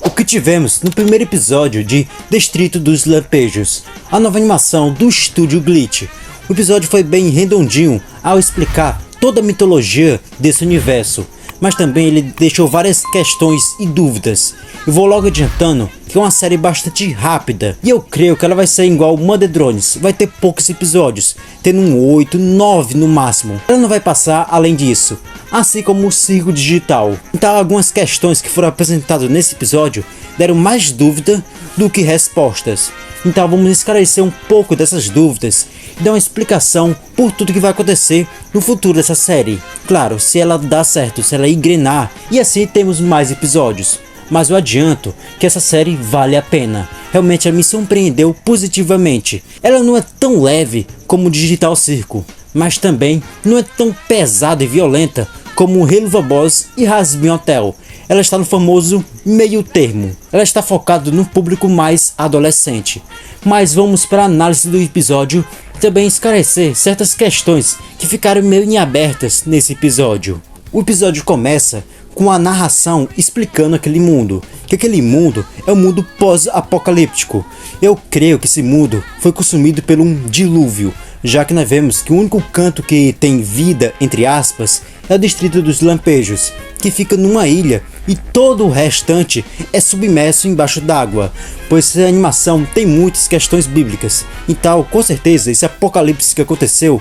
O que tivemos no primeiro episódio de Distrito dos Lampejos, a nova animação do estúdio Glitch. O episódio foi bem redondinho ao explicar toda a mitologia desse universo, mas também ele deixou várias questões e dúvidas. Eu vou logo adiantando que é uma série bastante rápida, e eu creio que ela vai ser igual Mother Drones, vai ter poucos episódios, tendo um 8, 9 no máximo. Ela não vai passar além disso, assim como o Circo Digital. Então algumas questões que foram apresentadas nesse episódio deram mais dúvida do que respostas. Então vamos esclarecer um pouco dessas dúvidas e dar uma explicação por tudo que vai acontecer no futuro dessa série. Claro, se ela dar certo, se ela engrenar, e assim temos mais episódios. Mas eu adianto que essa série vale a pena. Realmente ela me surpreendeu positivamente. Ela não é tão leve como o Digital Circo, mas também não é tão pesada e violenta como Helluva Boss e Hazbin Hotel. Ela está no famoso meio termo. Ela está focada no público mais adolescente. Mas vamos para a análise do episódio e também esclarecer certas questões que ficaram meio em abertas nesse episódio. O episódio começa com a narração explicando aquele mundo, que aquele mundo é um mundo pós-apocalíptico. Eu creio que esse mundo foi consumido por um dilúvio, já que nós vemos que o único canto que tem vida, entre aspas, é o Distrito dos Lampejos, que fica numa ilha e todo o restante é submerso embaixo d'água, pois essa animação tem muitas questões bíblicas. Então, com certeza, esse apocalipse que aconteceu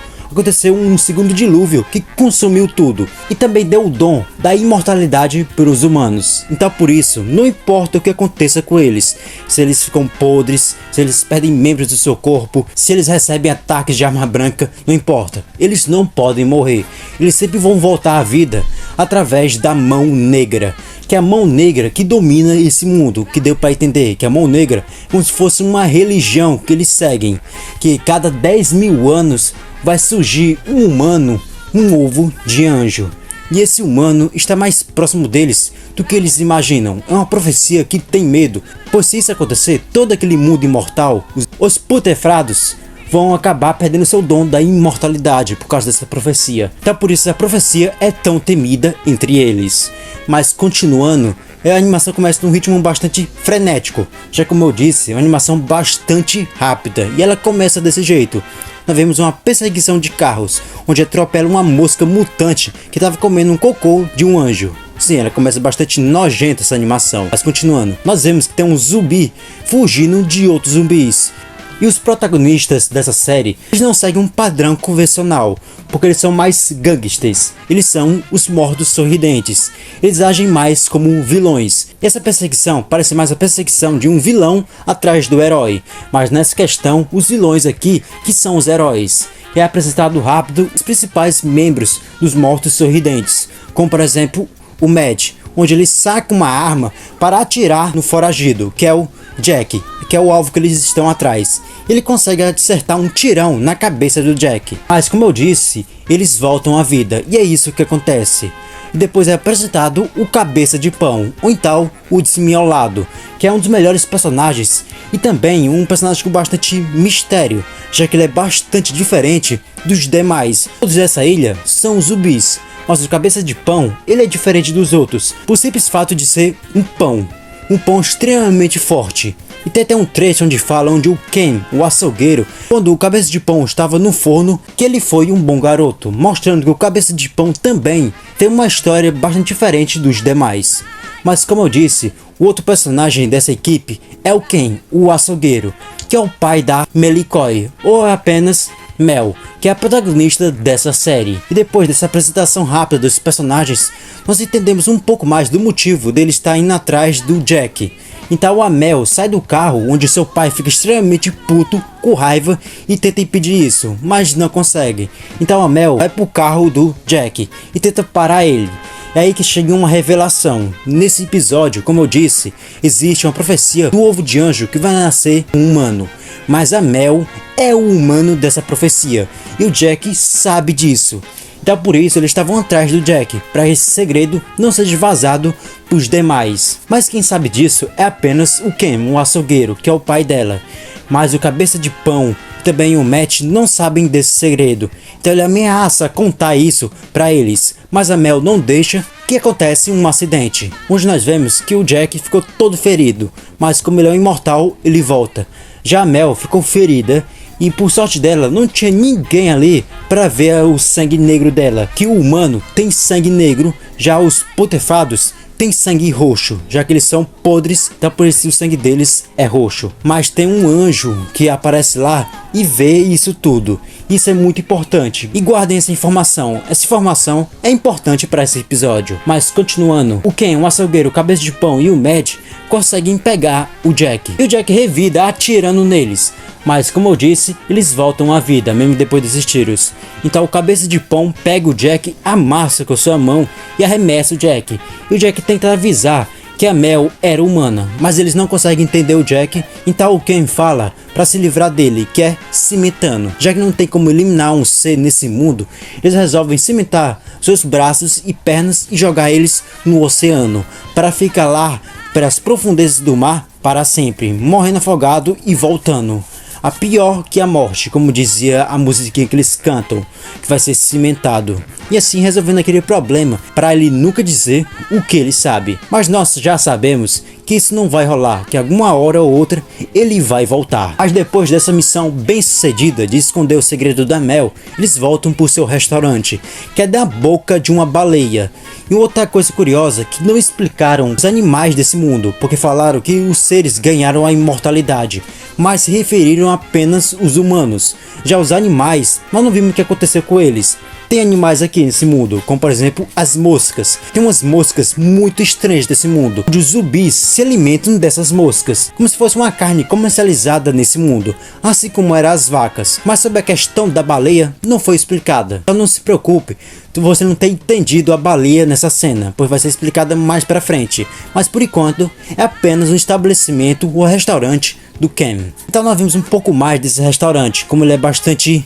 um segundo dilúvio que consumiu tudo e também deu o dom da imortalidade para os humanos. Então por isso, não importa o que aconteça com eles, se eles ficam podres, se eles perdem membros do seu corpo, se eles recebem ataques de arma branca, não importa, eles não podem morrer, eles sempre vão voltar à vida através da mão negra, que é a mão negra que domina esse mundo, que deu para entender que a mão negra é como se fosse uma religião que eles seguem, que cada 10.000 anos vai surgir um humano, um ovo de anjo. E esse humano está mais próximo deles do que eles imaginam. É uma profecia que tem medo, pois se isso acontecer, todo aquele mundo imortal, os putefrados, vão acabar perdendo seu dom da imortalidade por causa dessa profecia. Então por isso a profecia é tão temida entre eles. Mas continuando, a animação começa num ritmo bastante frenético, já como eu disse, é uma animação bastante rápida, e ela começa desse jeito. Nós vemos uma perseguição de carros, onde atropela uma mosca mutante que estava comendo um cocô de um anjo. Sim, ela começa bastante nojenta essa animação. Mas continuando, nós vemos que tem um zumbi fugindo de outros zumbis. E os protagonistas dessa série, eles não seguem um padrão convencional, porque eles são mais gangsters, eles são os mortos sorridentes, eles agem mais como vilões. Essa perseguição parece mais a perseguição de um vilão atrás do herói, mas nessa questão, os vilões aqui que são os heróis. É apresentado rápido os principais membros dos mortos sorridentes, como por exemplo o Mad, onde ele saca uma arma para atirar no foragido, que é o Jack, que é o alvo que eles estão atrás. Ele consegue acertar um tirão na cabeça do Jack, mas como eu disse, eles voltam à vida, e é isso que acontece. E depois é apresentado o Cabeça de Pão, ou então o Desmiolado, que é um dos melhores personagens e também um personagem com bastante mistério, já que ele é bastante diferente dos demais. Todos dessa ilha são zumbis, mas o Cabeça de Pão ele é diferente dos outros, por simples fato de ser um pão extremamente forte. E tem até um trecho onde fala onde o Ken, o açougueiro, quando o Cabeça de Pão estava no forno, que ele foi um bom garoto, mostrando que o Cabeça de Pão também tem uma história bastante diferente dos demais. Mas como eu disse, o outro personagem dessa equipe é o Ken, o açougueiro, que é o pai da Melikoi, ou apenas Mel, que é a protagonista dessa série. E depois dessa apresentação rápida dos personagens, nós entendemos um pouco mais do motivo dele estar indo atrás do Jack. Então a Mel sai do carro, onde seu pai fica extremamente puto, com raiva, e tenta impedir isso, mas não consegue. Então a Mel vai pro carro do Jack e tenta parar ele. É aí que chega uma revelação. Nesse episódio, como eu disse, existe uma profecia do ovo de anjo que vai nascer um humano. Mas a Mel é o humano dessa profecia, e o Jack sabe disso. Então por isso eles estavam atrás do Jack, para esse segredo não seja vazado para os demais. Mas quem sabe disso é apenas o Ken, o açougueiro, que é o pai dela. Mas o Cabeça de Pão e também o Matt não sabem desse segredo, então ele ameaça contar isso para eles. Mas a Mel não deixa que acontece um acidente, onde nós vemos que o Jack ficou todo ferido, mas como ele é um imortal, ele volta. Já a Mel ficou ferida e por sorte dela não tinha ninguém ali para ver o sangue negro dela, que o humano tem sangue negro, já os putrefários tem sangue roxo, já que eles são podres, então por isso o sangue deles é roxo. Mas tem um anjo que aparece lá e vê isso tudo. Isso é muito importante. E guardem essa informação é importante para esse episódio. Mas continuando, o Ken, o açougueiro, o cabeça de pão e o Mad conseguem pegar o Jack. E o Jack revida atirando neles. Mas como eu disse, eles voltam à vida, mesmo depois desses tiros. Então o cabeça de pão pega o Jack, amassa com sua mão e arremessa o Jack. E o Jack tenta avisar que a Mel era humana, mas eles não conseguem entender o Jack. Então o Ken fala para se livrar dele, que é cimentando. Já que não tem como eliminar um ser nesse mundo, eles resolvem cimentar seus braços e pernas e jogar eles no oceano, para ficar lá pelas profundezas do mar para sempre, morrendo afogado e voltando. A pior que a morte, como dizia a musiquinha que eles cantam, que vai ser cimentado. E assim resolvendo aquele problema, para ele nunca dizer o que ele sabe. Mas nós já sabemos que isso não vai rolar, que alguma hora ou outra ele vai voltar. Mas depois dessa missão bem sucedida de esconder o segredo da Mel, eles voltam para o seu restaurante, que é da boca de uma baleia. E outra coisa curiosa, que não explicaram os animais desse mundo, porque falaram que os seres ganharam a imortalidade, mas se referiram apenas os humanos. Já os animais, nós não vimos o que aconteceu com eles. Tem animais aqui nesse mundo, como por exemplo as moscas. Tem umas moscas muito estranhas desse mundo, onde os zumbis se alimentam dessas moscas, como se fosse uma carne comercializada nesse mundo, assim como eram as vacas. Mas sobre a questão da baleia, não foi explicada. Então não se preocupe, você não tem entendido a baleia nessa cena, pois vai ser explicada mais pra frente. Mas por enquanto, é apenas um estabelecimento ou restaurante do Ken. Então nós vimos um pouco mais desse restaurante, como ele é bastante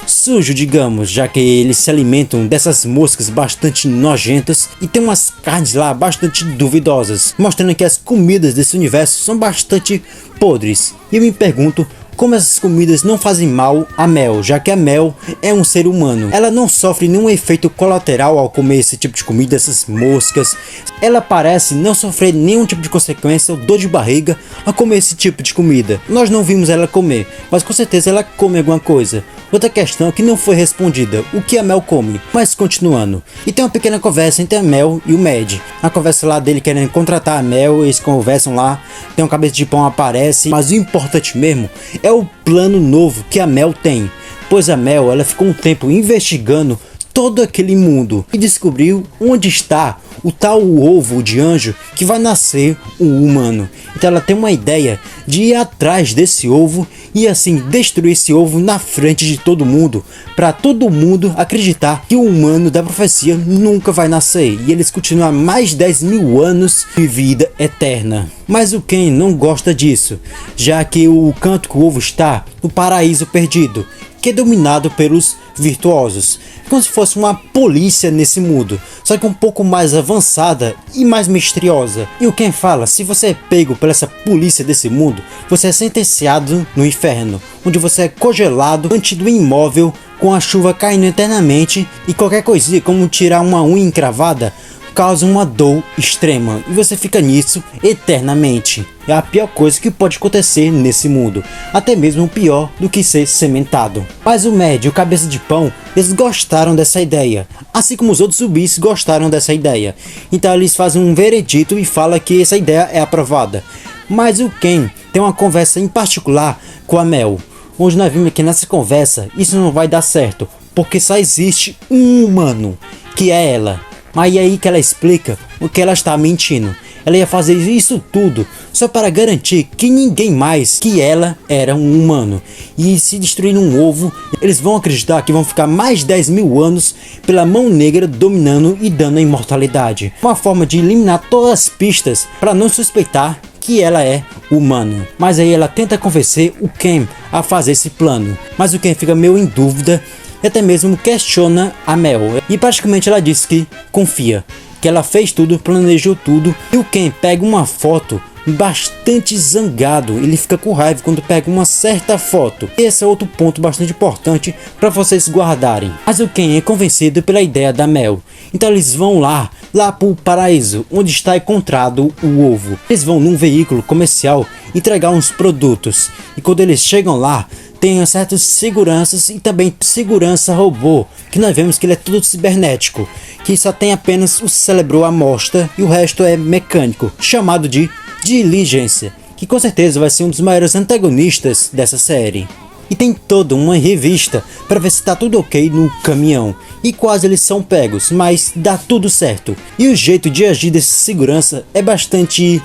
sujo, digamos, já que eles se alimentam dessas moscas bastante nojentas e tem umas carnes lá bastante duvidosas, mostrando que as comidas desse universo são bastante podres. E eu me pergunto como essas comidas não fazem mal a Mel, já que a Mel é um ser humano. Ela não sofre nenhum efeito colateral ao comer esse tipo de comida, essas moscas. Ela parece não sofrer nenhum tipo de consequência ou dor de barriga ao comer esse tipo de comida. Nós não vimos ela comer, mas com certeza ela come alguma coisa. Outra questão que não foi respondida, o que a Mel come? Mas continuando, e tem uma pequena conversa entre a Mel e o Mad. A conversa lá dele querendo contratar a Mel, eles conversam lá, tem um cabeça de pão aparece, mas o importante mesmo é o plano novo que a Mel tem, pois a Mel ela ficou um tempo investigando todo aquele mundo e descobriu onde está o tal ovo de anjo que vai nascer um humano. Então ela tem uma ideia de ir atrás desse ovo e assim destruir esse ovo na frente de todo mundo, para todo mundo acreditar que o humano da profecia nunca vai nascer e eles continuam mais 10.000 anos de vida eterna. Mas o Ken não gosta disso, já que o canto que o ovo está no paraíso perdido, que é dominado pelos virtuosos, como se fosse uma polícia nesse mundo, só que um pouco mais avançada e mais misteriosa. E o Ken fala, se você é pego por essa polícia desse mundo, você é sentenciado no inferno, onde você é congelado, mantido imóvel, com a chuva caindo eternamente, e qualquer coisinha como tirar uma unha encravada causa uma dor extrema e você fica nisso eternamente. É a pior coisa que pode acontecer nesse mundo, até mesmo pior do que ser sementado. Mas o Mad e o cabeça de pão, eles gostaram dessa ideia, assim como os outros zumbis gostaram dessa ideia. Então eles fazem um veredito e falam que essa ideia é aprovada. Mas o Ken tem uma conversa em particular com a Mel, onde nós vimos que nessa conversa isso não vai dar certo, porque só existe um humano, que é ela. Mas é aí que ela explica o que ela está mentindo. Ela ia fazer isso tudo só para garantir que ninguém mais que ela era um humano. E se destruir um ovo, eles vão acreditar que vão ficar mais 10.000 anos pela mão negra dominando e dando a imortalidade. Uma forma de eliminar todas as pistas para não suspeitar que ela é humana. Mas aí ela tenta convencer o Ken a fazer esse plano. Mas o Ken fica meio em dúvida e até mesmo questiona a Mel. E praticamente ela diz que confia, que ela fez tudo, planejou tudo. E o Ken pega uma foto bastante zangado, ele fica com raiva quando pega uma certa foto. Esse é outro ponto bastante importante para vocês guardarem. Mas o Ken é convencido pela ideia da Mel, Então eles vão lá pro paraíso, onde está encontrado o ovo. Eles vão num veículo comercial entregar uns produtos. E quando eles chegam lá, tem certas seguranças e também segurança robô, que nós vemos que ele é tudo cibernético, que só tem apenas o cérebro à mostra e o resto é mecânico, chamado de Diligência, que com certeza vai ser um dos maiores antagonistas dessa série. E tem toda uma revista para ver se tá tudo ok no caminhão. E quase eles são pegos, mas dá tudo certo. E o jeito de agir desse segurança é bastante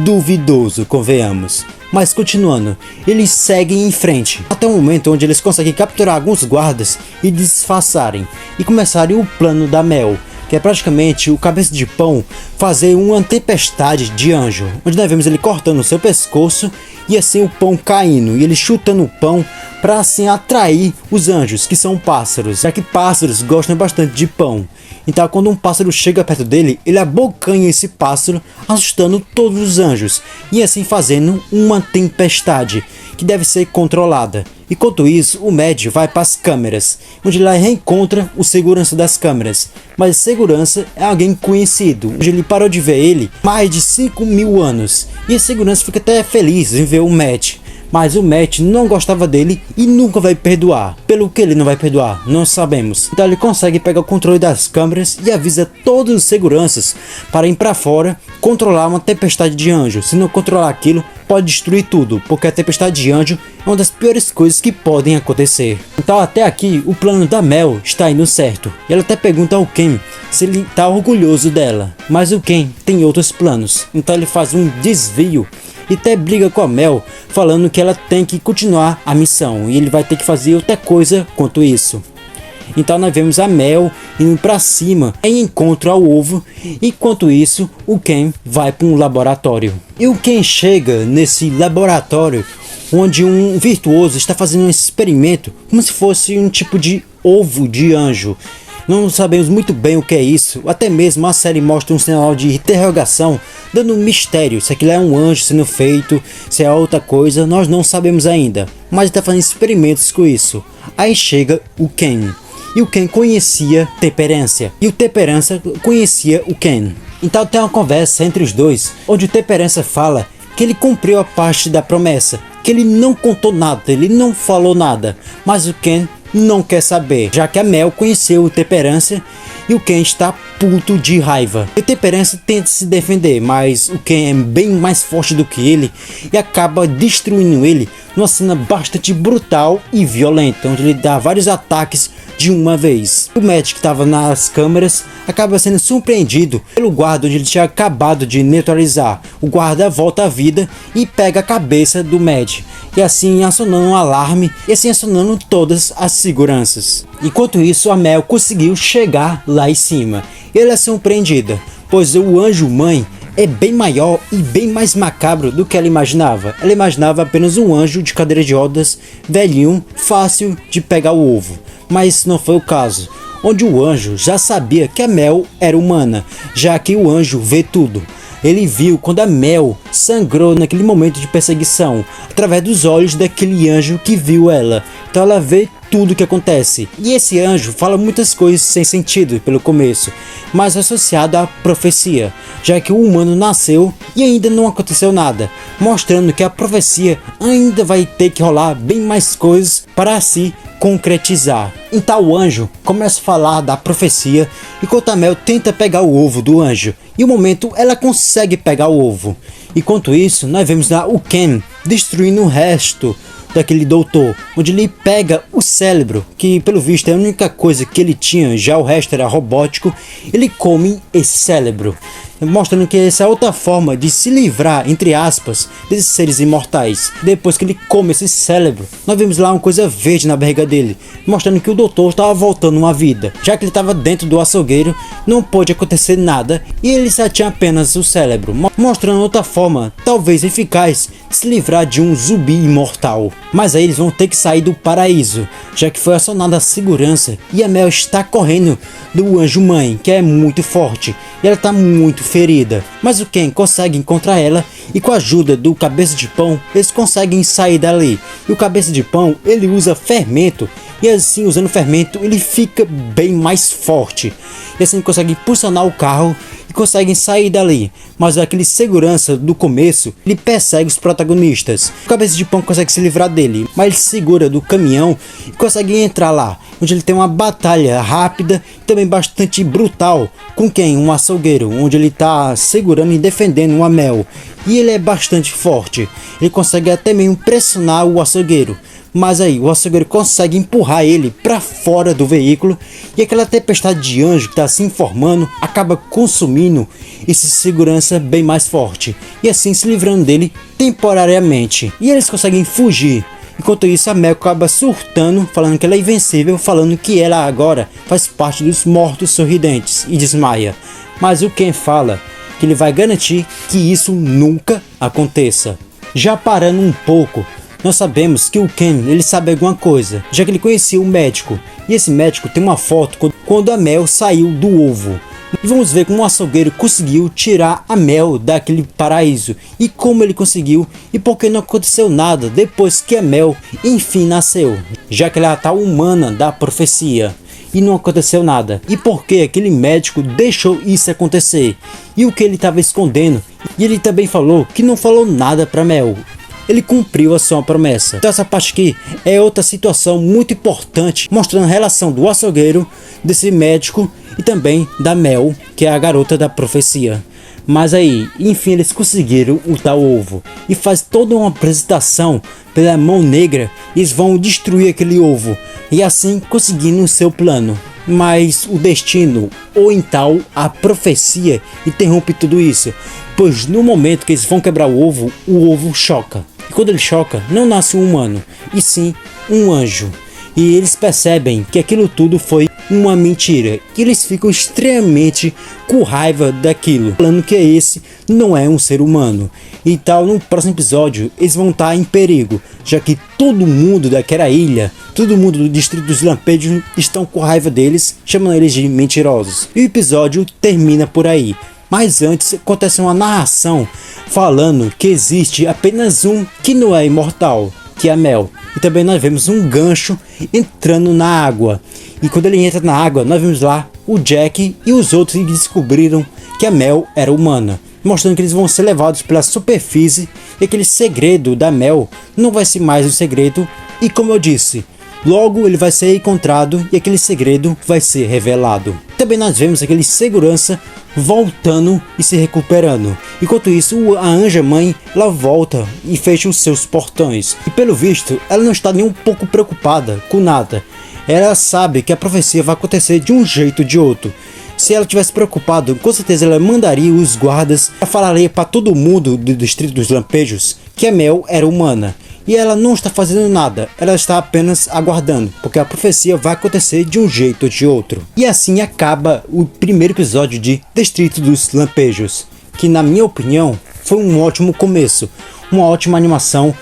duvidoso, convenhamos. Mas continuando, eles seguem em frente, até o momento onde eles conseguem capturar alguns guardas e disfarçarem. E começarem o plano da Mel, que é praticamente o cabeça de pão fazer uma tempestade de anjo, onde nós vemos ele cortando o seu pescoço e assim o pão caindo, e ele chutando o pão para assim atrair os anjos, que são pássaros, já que pássaros gostam bastante de pão. Então quando um pássaro chega perto dele, ele abocanha esse pássaro, assustando todos os anjos, e assim fazendo uma tempestade, que deve ser controlada. Enquanto isso, o Mad vai para as câmeras, onde ele reencontra o segurança das câmeras. Mas o segurança é alguém conhecido, onde ele parou de ver ele mais de 5.000 anos. E a segurança fica até feliz em ver o Mad. Mas o Matt não gostava dele e nunca vai perdoar. Pelo que ele não vai perdoar, não sabemos. Então ele consegue pegar o controle das câmeras e avisa todos os seguranças para ir para fora controlar uma tempestade de anjo. Se não controlar aquilo, pode destruir tudo, porque a tempestade de anjo é uma das piores coisas que podem acontecer. Então até aqui o plano da Mel está indo certo. E ela até pergunta ao Ken se ele está orgulhoso dela. Mas o Ken tem outros planos. Então ele faz um desvio e até briga com a Mel, falando que ela tem que continuar a missão e ele vai ter que fazer outra coisa quanto isso. Então nós vemos a Mel indo para cima em encontro ao ovo, enquanto isso o Ken vai para um laboratório. E o Ken chega nesse laboratório onde um virtuoso está fazendo um experimento como se fosse um tipo de ovo de anjo. Não sabemos muito bem o que é isso, até mesmo a série mostra um sinal de interrogação, dando um mistério, se aquilo é um anjo sendo feito, se é outra coisa, nós não sabemos ainda, mas está fazendo experimentos com isso. Aí chega o Ken, e o Ken conhecia Temperança, e o Temperança conhecia o Ken. Então tem uma conversa entre os dois, onde o Temperança fala que ele cumpriu a parte da promessa, que ele não contou nada, ele não falou nada, mas o Ken não quer saber, já que a Mel conheceu o Temperança e o Ken está puto de raiva. O Temperança tenta se defender, mas o Ken é bem mais forte do que ele e acaba destruindo ele numa cena bastante brutal e violenta, onde ele dá vários ataques de uma vez. O Matt, que estava nas câmeras, acaba sendo surpreendido pelo guarda onde ele tinha acabado de neutralizar. O guarda volta à vida e pega a cabeça do Matt, e assim acionando um alarme e assim acionando todas as seguranças. Enquanto isso, a Mel conseguiu chegar lá em cima. Ela é surpreendida, pois o anjo mãe é bem maior e bem mais macabro do que ela imaginava. Ela imaginava apenas um anjo de cadeira de rodas, velhinho, fácil de pegar o ovo. Mas isso não foi o caso, onde o anjo já sabia que a Mel era humana, já que o anjo vê tudo. Ele viu quando a Mel sangrou naquele momento de perseguição, através dos olhos daquele anjo que viu ela. Então ela vê tudo que acontece. E esse anjo fala muitas coisas sem sentido pelo começo, mas associado à profecia, já que o humano nasceu e ainda não aconteceu nada, mostrando que a profecia ainda vai ter que rolar bem mais coisas para se concretizar. Então o anjo começa a falar da profecia, enquanto a Mel tenta pegar o ovo do anjo, e no momento ela consegue pegar o ovo. Enquanto isso, nós vemos lá o Ken destruindo o resto daquele doutor, onde ele pega o cérebro, que pelo visto é a única coisa que ele tinha, já o resto era robótico. Ele come esse cérebro, mostrando que essa é outra forma de se livrar, entre aspas, desses seres imortais. Depois que ele come esse cérebro, nós vemos lá uma coisa verde na barriga dele, mostrando que o doutor estava voltando uma vida, já que ele estava dentro do açougueiro, não pôde acontecer nada e ele só tinha apenas o cérebro, mostrando outra forma, talvez eficaz, de se livrar de um zumbi imortal. Mas aí eles vão ter que sair do paraíso, já que foi acionada a segurança e a Mel está correndo do anjo mãe, que é muito forte, e ela está muito ferida, mas o Ken consegue encontrar ela e com a ajuda do Cabeça de Pão eles conseguem sair dali. E o Cabeça de Pão ele usa fermento e assim usando fermento ele fica bem mais forte. E assim consegue impulsionar o carro e conseguem sair dali. Mas aquele segurança do começo ele persegue os protagonistas. O Cabeça de Pão consegue se livrar dele, mas ele segura do caminhão e consegue entrar lá, onde ele tem uma batalha rápida e também bastante brutal com quem? Um açougueiro, onde ele está segurando e defendendo uma Mel. E ele é bastante forte, ele consegue até mesmo pressionar o açougueiro. Mas aí o açougueiro consegue empurrar ele para fora do veículo e aquela tempestade de anjo que está se formando acaba consumindo esse segurança bem mais forte e assim se livrando dele temporariamente. E eles conseguem fugir. Enquanto isso a Mel acaba surtando, falando que ela é invencível, falando que ela agora faz parte dos mortos sorridentes e desmaia. Mas o Ken fala que ele vai garantir que isso nunca aconteça. Já parando um pouco, nós sabemos que o Ken ele sabe alguma coisa, já que ele conhecia um médico. E esse médico tem uma foto quando a Mel saiu do ovo. E vamos ver como o açougueiro conseguiu tirar a Mel daquele paraíso. E como ele conseguiu e por que não aconteceu nada depois que a Mel enfim nasceu. Já que ela está humana da profecia. E não aconteceu nada. E por que aquele médico deixou isso acontecer? E o que ele estava escondendo? E ele também falou que não falou nada para Mel. Ele cumpriu a sua promessa. Então essa parte aqui é outra situação muito importante, mostrando a relação do açougueiro, desse médico e também da Mel, que é a garota da profecia. Mas aí, enfim, eles conseguiram o tal ovo e faz toda uma apresentação pela mão negra. E eles vão destruir aquele ovo e assim conseguindo o seu plano. Mas o destino, ou então a profecia, interrompe tudo isso, pois no momento que eles vão quebrar o ovo choca. E quando ele choca, não nasce um humano, e sim um anjo. E eles percebem que aquilo tudo foi uma mentira. E eles ficam extremamente com raiva daquilo, falando que esse não é um ser humano. Então no próximo episódio eles vão estar em perigo, já que todo mundo daquela ilha, todo mundo do distrito dos Lampejos estão com raiva deles, chamando eles de mentirosos. E o episódio termina por aí. Mas antes acontece uma narração falando que existe apenas um que não é imortal, que é a Mel. E também nós vemos um gancho entrando na água. E quando ele entra na água, nós vemos lá o Jack e os outros que descobriram que a Mel era humana, mostrando que eles vão ser levados pela superfície e aquele segredo da Mel não vai ser mais um segredo. E como eu disse, logo ele vai ser encontrado e aquele segredo vai ser revelado. Também nós vemos aquele segurança voltando e se recuperando. Enquanto isso, a Anja Mãe ela volta e fecha os seus portões. E pelo visto, ela não está nem um pouco preocupada com nada. Ela sabe que a profecia vai acontecer de um jeito ou de outro. Se ela tivesse preocupado, com certeza ela mandaria os guardas a falarem para todo mundo do distrito dos Lampejos que a Mel era humana. E ela não está fazendo nada, ela está apenas aguardando, porque a profecia vai acontecer de um jeito ou de outro. E assim acaba o primeiro episódio de Distrito dos Lampejos, que na minha opinião foi um ótimo começo, uma ótima animação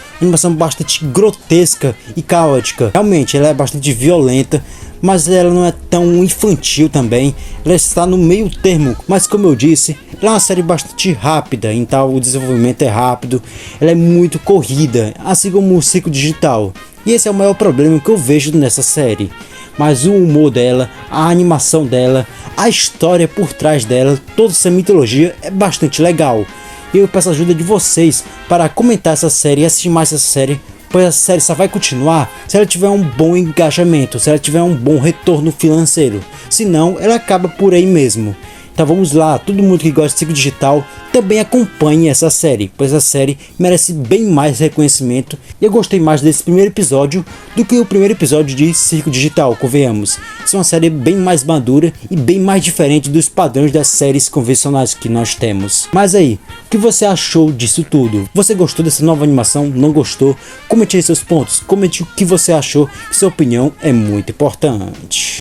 bastante grotesca e caótica. Realmente ela é bastante violenta, mas ela não é tão infantil também, ela está no meio termo, mas como eu disse, ela é uma série bastante rápida, então o desenvolvimento é rápido, ela é muito corrida, assim como o Ciclo Digital, e esse é o maior problema que eu vejo nessa série. Mas o humor dela, a animação dela, a história por trás dela, toda essa mitologia é bastante legal. E eu peço a ajuda de vocês para comentar essa série e assistir mais essa série, pois a série só vai continuar se ela tiver um bom engajamento, se ela tiver um bom retorno financeiro. Senão, ela acaba por aí mesmo. Então vamos lá, todo mundo que gosta de Ciclo Digital também acompanhe essa série, pois a série merece bem mais reconhecimento. E eu gostei mais desse primeiro episódio do que o primeiro episódio de Ciclo Digital, convenhamos. Isso é uma série bem mais madura e bem mais diferente dos padrões das séries convencionais que nós temos. Mas aí, o que você achou disso tudo? Você gostou dessa nova animação? Não gostou? Comente aí seus pontos, comente o que você achou, que sua opinião é muito importante.